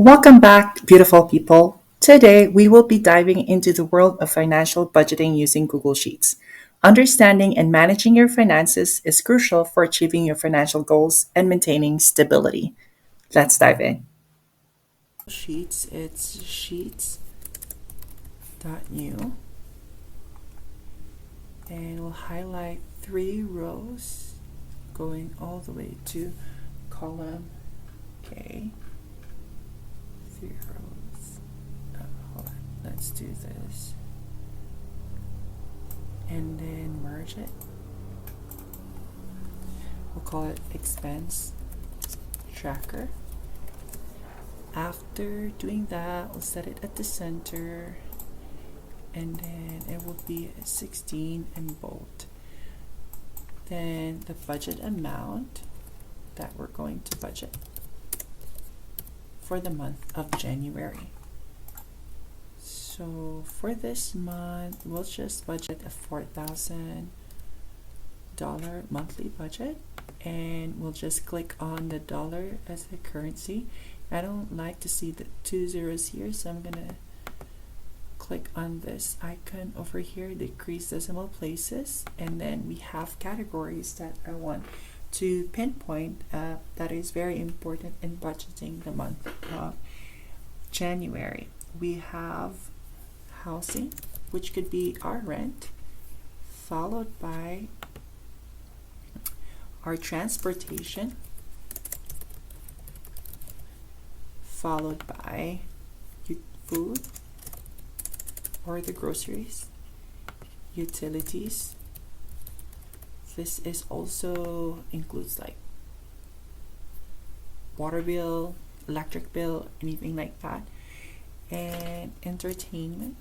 Welcome back, beautiful people. Today, we will be diving into the world of financial budgeting using Google Sheets. Understanding and managing your finances is crucial for achieving your financial goals and maintaining stability. Let's dive in. Sheets, it's sheets.new, and we'll highlight three rows going all the way to column K. Three rows. Hold on. Let's do this. And then merge it. We'll call it expense tracker. After doing that, we'll set it at the center, and then it will be 16 in bold. Then the budget amount that we're going to budget for the month of January. So for this month, we'll just budget a $4,000 monthly budget, and we'll just click on the dollar as the currency. I don't like to see the two zeros here, so I'm gonna click on this icon over here, decrease decimal places, and then we have categories that I want to pinpoint that is very important in budgeting the month of January. We have housing, which could be our rent, followed by our transportation, followed by food or the groceries, utilities. This is also includes like water bill, electric bill, anything like that, and entertainment.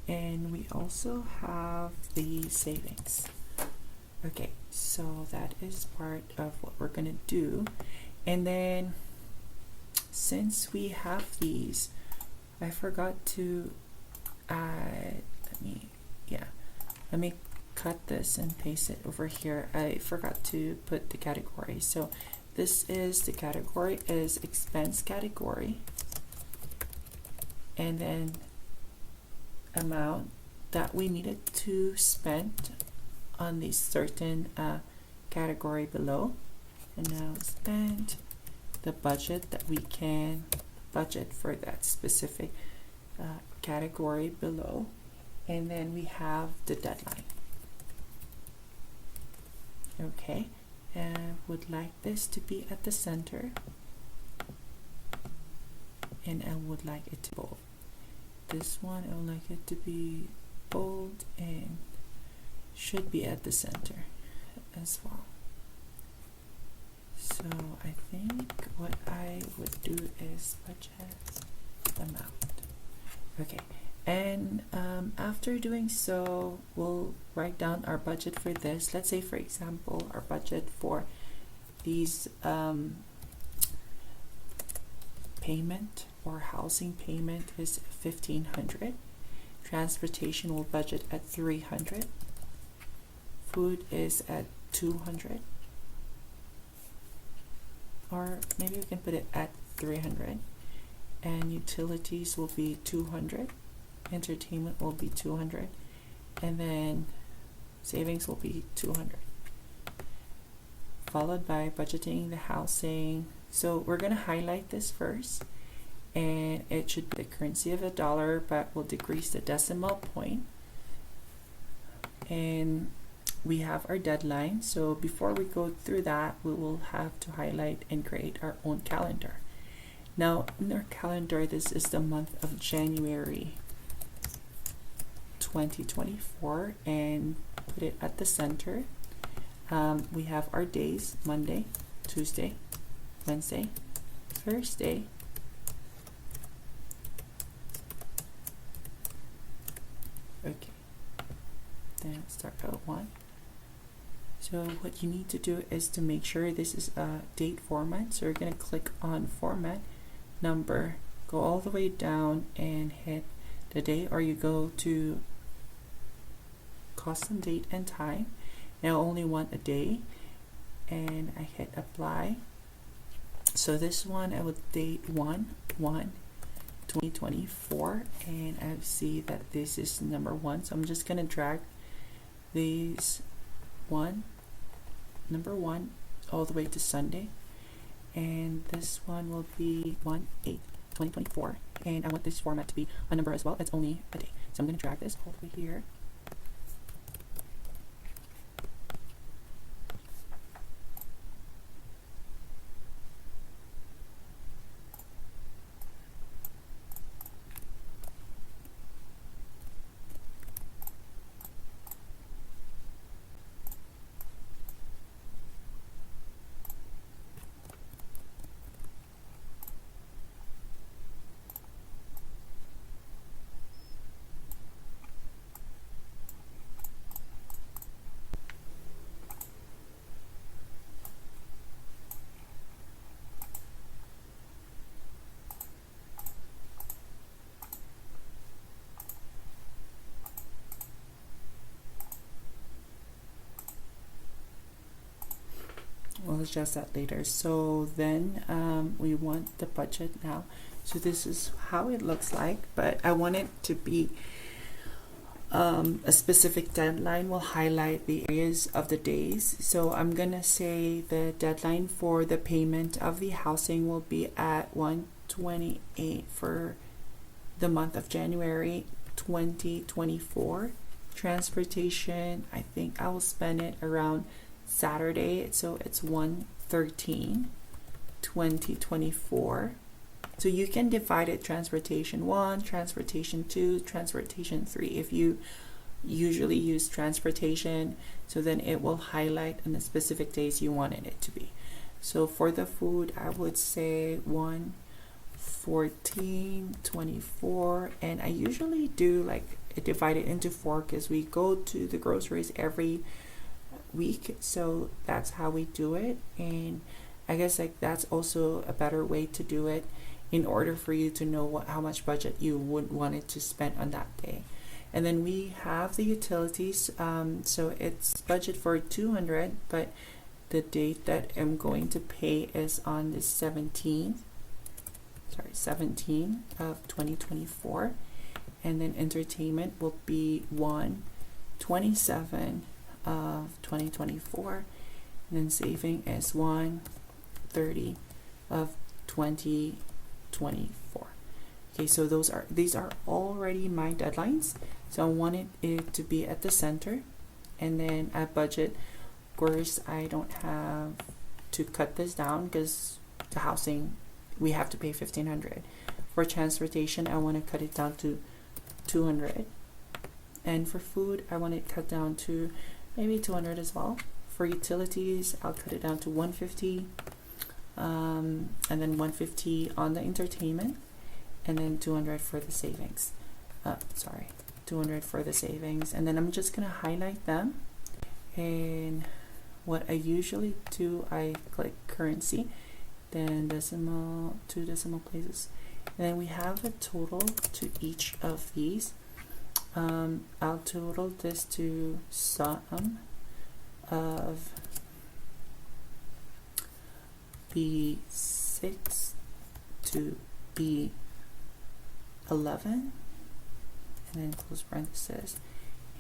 And we also have the savings. Okay, so that is part of what we're gonna do. And then since we have these, I forgot to add, let me cut this and paste it over here. I forgot to put the category. So this is the category is expense category, and then amount that we needed to spend on the certain category below, and now spend the budget that we can budget for that specific category below, and then we have the deadline. Okay, and would like this to be at the center, and I would like it to bold. This one I would like it to be bold and should be at the center as well. So I think what I would do is budget amount. Okay, and after doing so, we'll write down our budget for this. Let's say, for example, our budget for these payment or housing payment is $1,500. Transportation will budget at $300. Food is at $200, or maybe we can put it at $300. And utilities will be $200. Entertainment will be $200, and then savings will be $200. Followed by budgeting the housing. So we're going to highlight this first, and it should be the currency of $1, but we'll decrease the decimal point. And we have our deadline. So before we go through that, we will have to highlight and create our own calendar. Now in our calendar, this is the month of January 2024, and put it at the center. We have our days: Monday, Tuesday, Wednesday, Thursday, okay, then start out one. So what you need to do is to make sure this is a date format. So you're going to click on format, number, go all the way down and hit the day, or you go to custom date and time. Now I only want a day, and I hit apply. So this one I would date 1/1/2024, and I see that this is number 1. So I'm just gonna drag these number 1 all the way to Sunday, and this one will be 1/8/2024, and I want this format to be a number as well. It's only a day, so I'm gonna drag this all the way here. We'll adjust that later. So then we want the budget now. So this is how it looks like, but I want it to be a specific deadline. Will highlight the areas of the days. So I'm gonna say the deadline for the payment of the housing will be at 1/28 for the month of January 2024. Transportation, I think I will spend it around Saturday, so it's 1/13/2024. So you can divide it transportation 1, transportation 2, transportation 3 if you usually use transportation, so then it will highlight on the specific days you wanted it to be. So for the food, I would say 1/14/24, and I usually do like divide it into 4 because we go to the groceries every week, so that's how we do it. And I guess like that's also a better way to do it in order for you to know how much budget you would want it to spend on that day. And then we have the utilities, so it's budget for 200, but the date that I'm going to pay is on the 17th of 2024, and then entertainment will be 1/27 of 2024, and then saving is 1/30 of 2024. Okay, so these are already my deadlines. So I wanted it to be at the center, and then at budget, of course, I don't have to cut this down because the housing we have to pay 1,500. For transportation, I want to cut it down to 200, and for food, I want it cut down to maybe 200 as well. For utilities, I'll cut it down to 150, and then 150 on the entertainment, and then 200 for the savings. 200 for the savings, and then I'm just gonna highlight them. And what I usually do, I click currency, then decimal, 2 decimal places, and then we have a total to each of these. I'll total this to sum of B6 to B11, and then close parenthesis,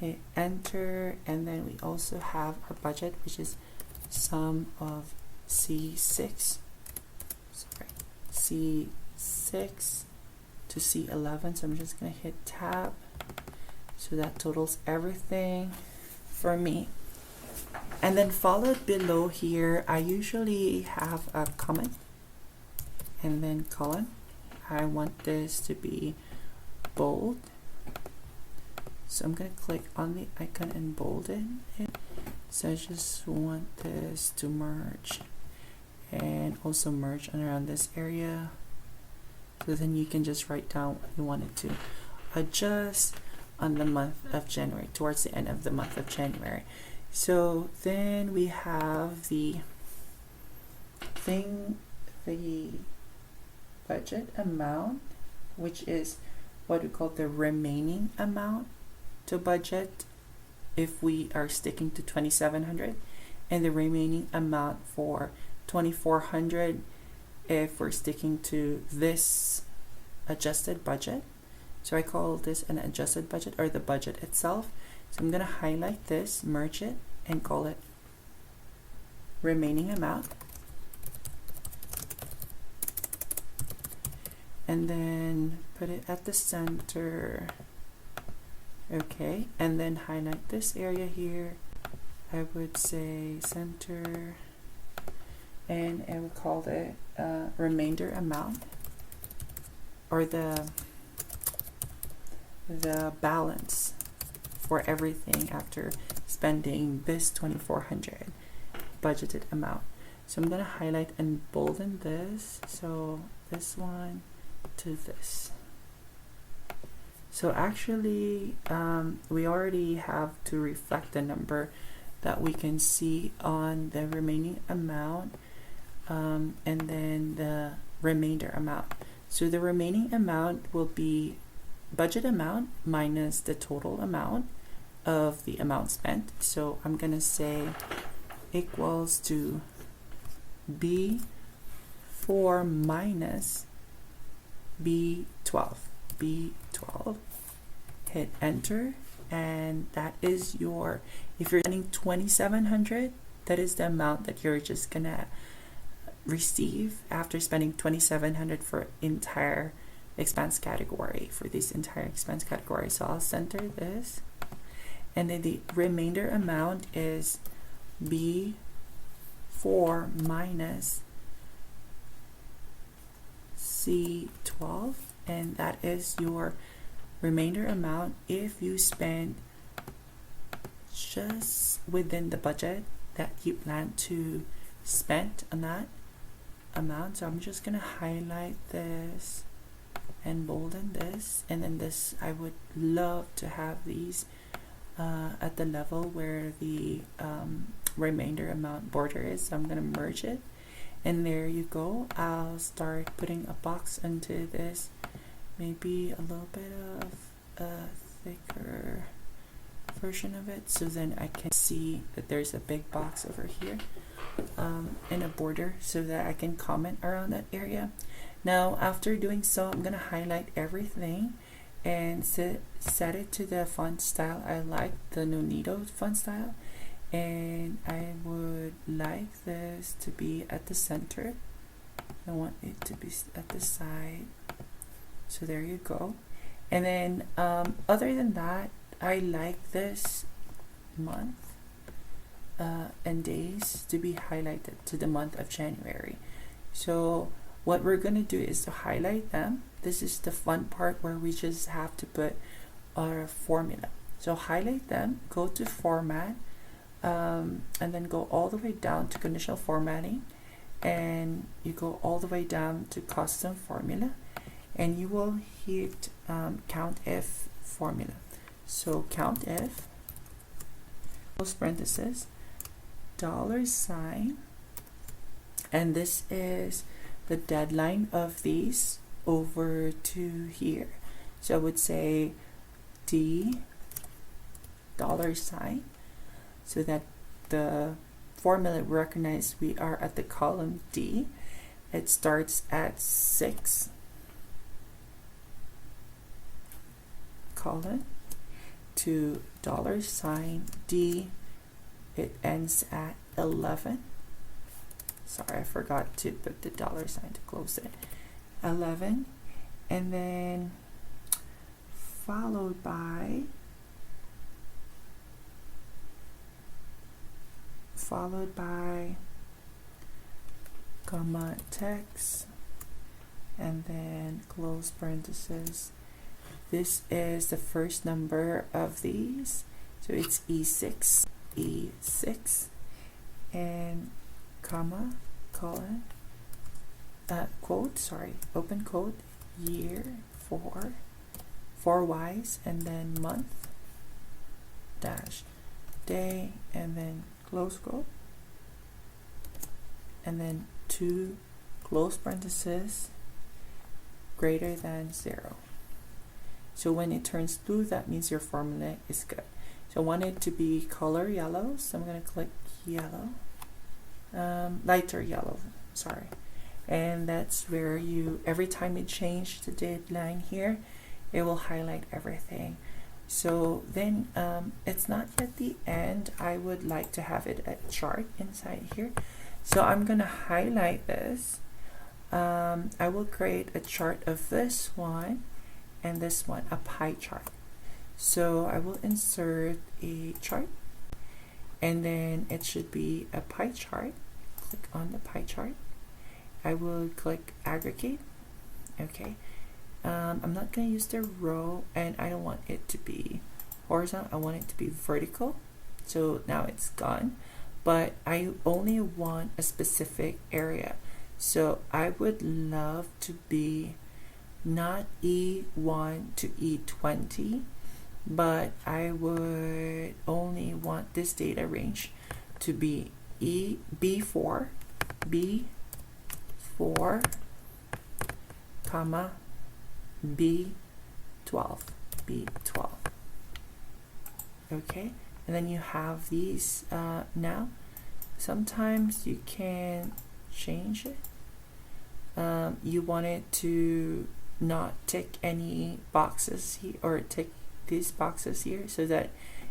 hit enter, and then we also have our budget, which is sum of C6 to C11. So I'm just gonna hit tab. So that totals everything for me. And then followed below here, I usually have a comment and then colon. I want this to be bold. So I'm going to click on the icon and bold it. So I just want this to merge and also merge around this area. So then you can just write down what you want it to adjust on the month of January, towards the end of the month of January. So then we have the budget amount, which is what we call the remaining amount to budget if we are sticking to 2,700. and the remaining amount for 2400 if we're sticking to this adjusted budget. So I call this an adjusted budget, or the budget itself. So I'm going to highlight this, merge it, and call it remaining amount. And then put it at the center. Okay, and then highlight this area here. I would say center, and I would call it remainder amount, or the balance for everything after spending this 2400 budgeted amount. So I'm going to highlight and bolden this, so this one to this. So actually we already have to reflect the number that we can see on the remaining amount, and then the remainder amount. So the remaining amount will be budget amount minus the total amount of the amount spent. So I'm going to say equals to B4 minus B12. B12. Hit enter, and that is your, if you're spending 2700, that is the amount that you're just gonna receive after spending 2700 for entire expense category, for this entire expense category. So I'll center this, and then the remainder amount is B4 minus C12, and that is your remainder amount if you spend just within the budget that you plan to spend on that amount. So I'm just gonna highlight this and bolden this, and then this, I would love to have these at the level where the remainder amount border is. So I'm gonna merge it, and there you go. I'll start putting a box into this, maybe a little bit of a thicker version of it, so then I can see that there's a big box over here and a border, so that I can comment around that area. Now after doing so, I'm gonna highlight everything and set it to the font style. I like the Nonito font style, and I would like this to be at the center. I want it to be at the side. So there you go. And then other than that, I like this month and days to be highlighted to the month of January. So what we're gonna do is to highlight them. This is the fun part where we just have to put our formula. So highlight them, go to format, and then go all the way down to conditional formatting, and you go all the way down to custom formula, and you will hit COUNTIF formula. So COUNTIF, close parenthesis, $, and this is the deadline of these over to here. So I would say $, so that the formula recognize we are at the column D. It starts at 6 colon to $D. It ends at 11. Sorry, I forgot to put the $sign to close it. 11, and then followed by comma text, and then close parenthesis. This is the first number of these, so it's E6, and comma, colon, quote, sorry, open quote, year, 4 Ys, and then month, dash, day, and then close quote, and then 2 close parenthesis, greater than 0. So when it turns blue, that means your formula is good. So I want it to be color yellow, so I'm going to click yellow, lighter yellow, sorry. And that's where you, every time you change the deadline here, it will highlight everything. So then it's not yet the end. I would like to have it a chart inside here. So I'm gonna highlight this. I will create a chart of this one and this one, a pie chart. So I will insert a chart, and then it should be a pie chart. Click on the pie chart. I will click aggregate. Okay. I'm not going to use the row, and I don't want it to be horizontal. I want it to be vertical. So now it's gone, but I only want a specific area. So I would love to be not E1 to E20, but I would only want this data range to be B4, comma, B12. Okay, and then you have these now. Sometimes you can change it. You want it to not tick any boxes here, or tick these boxes here, so that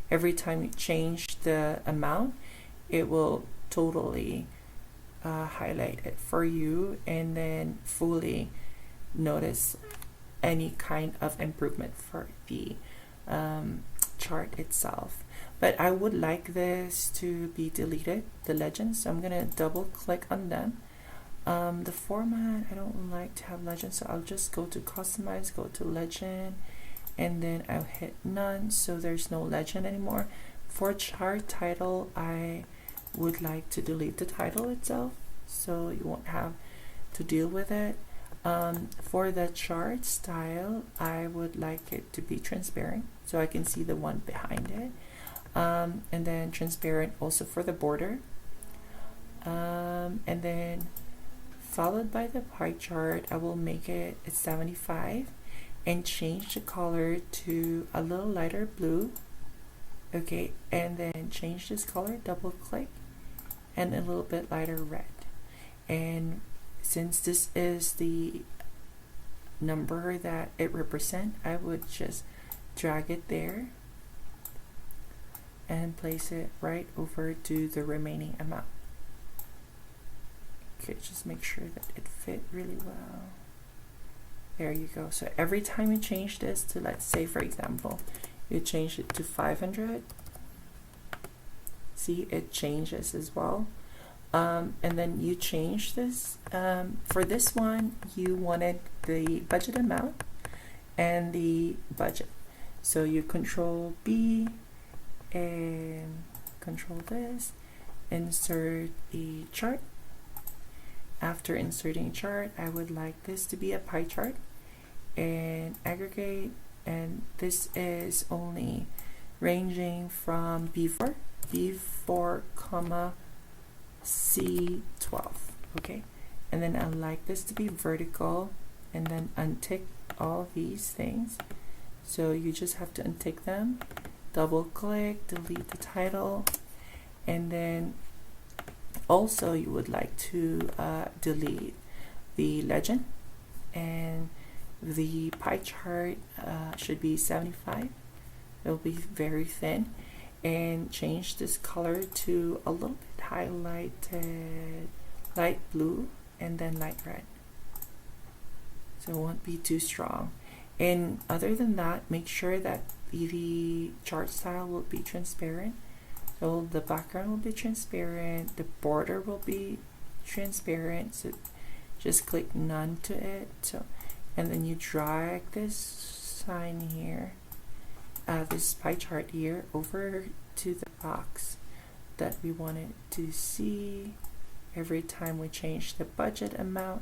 every time you change the amount, it will totally highlight it for you, and then fully notice any kind of improvement for the chart itself. But I would like this to be deleted, the legends, so I'm gonna double click on them. The format, I don't like to have legends, so I'll just go to customize, go to legend, and then I'll hit none, so there's no legend anymore. For chart title, I would like to delete the title itself, so you won't have to deal with it. For the chart style, I would like it to be transparent, so I can see the one behind it, and then transparent also for the border, and then followed by the pie chart, I will make it at 75 and change the color to a little lighter blue. Okay, and then change this color, double click, and a little bit lighter red. And since this is the number that it represents, I would just drag it there and place it right over to the remaining amount. Okay, just make sure that it fit really well. There you go. So every time you change this to, let's say for example, you change it to 500, see it changes as well. And then you change this. For this one, you wanted the budget amount and the budget. So you control B and control this, insert a chart. After inserting chart, I would like this to be a pie chart, and aggregate, and this is only ranging from B4 comma C12. Okay, and then I like this to be vertical, and then untick all these things. So you just have to untick them, double click, delete the title, and then also you would like to delete the legend, and the pie chart should be 75. It will be very thin, and change this color to a little bit highlighted light blue and then light red, so it won't be too strong. And other than that, make sure that the chart style will be transparent. So the background will be transparent, the border will be transparent, so just click none to it. So, and then you drag this sign here, this pie chart here, over to the box that we wanted to see. Every time we change the budget amount,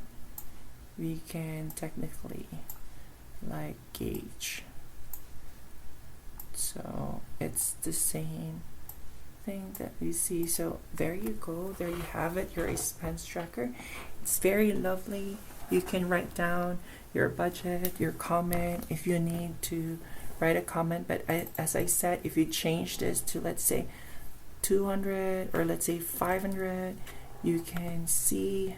we can technically like gauge. So it's the same thing that we see. So there you go, there you have it, your expense tracker. It's very lovely. You can write down your budget, your comment if you need to write a comment. But as I said, if you change this to, let's say, 200 or let's say 500, you can see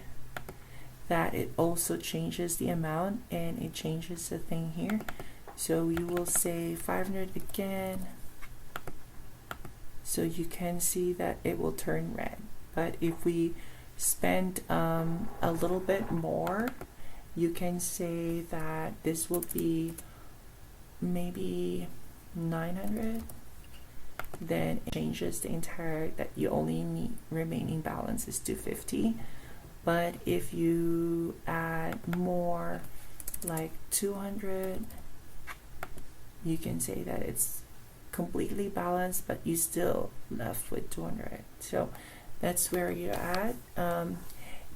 that it also changes the amount and it changes the thing here. So you will say 500 again. So you can see that it will turn red. But if we spend a little bit more, you can say that this will be maybe 900. Then it changes the entire, that you only need remaining balance is 250. But if you add more, like 200, you can say that it's completely balanced, but you still left with 200. So that's where you're at.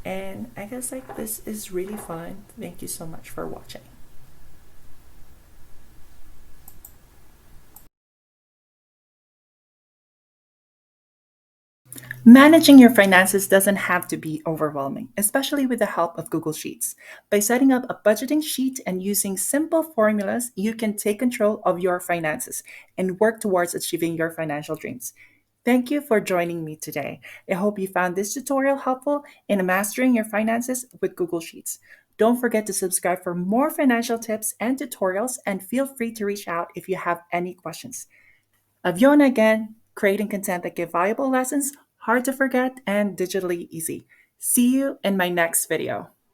And I guess like this is really fun. Thank you so much for watching. Managing your finances doesn't have to be overwhelming, especially with the help of Google Sheets. By setting up a budgeting sheet and using simple formulas, you can take control of your finances and work towards achieving your financial dreams. Thank you for joining me today. I hope you found this tutorial helpful in mastering your finances with Google Sheets. Don't forget to subscribe for more financial tips and tutorials, and feel free to reach out if you have any questions. Aviona again, creating content that give valuable lessons, hard to forget, and digitally easy. See you in my next video.